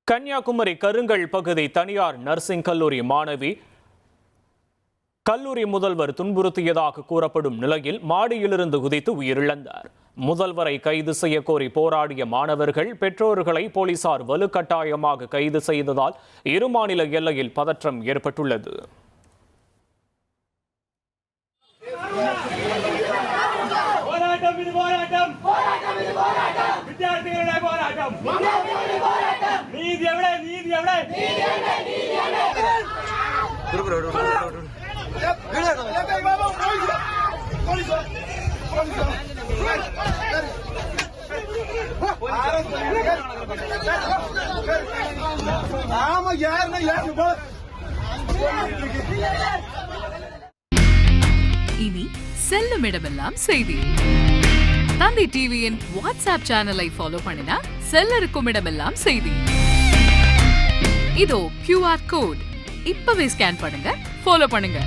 கன்னியாகுமரி கருங்கல் பகுதி தனியார் நர்சிங் கல்லூரி மாணவி கல்லூரி முதல்வர் துன்புறுத்தியதாக கூறப்படும் நிலையில் மாடியிலிருந்து குதித்து உயிரிழந்தார். முதல்வரை கைது செய்ய கோரி போராடிய மாணவர்கள் பெற்றோர்களை போலீசார் வலுக்கட்டாயமாக கைது செய்ததால் இரு மாநில எல்லையில் பதற்றம் ஏற்பட்டுள்ளது. இனி செல்லும் இடமெல்லாம் செய்தி. தந்தி டிவியின் வாட்ஸ்அப் சேனலை ஃபாலோ பண்ணினா செல்ல இருக்கும் இடமெல்லாம் செய்தி. இதோ QR கோட் இப்பவே ஸ்கேன் பண்ணுங்க, ஃபாலோ பண்ணுங்க.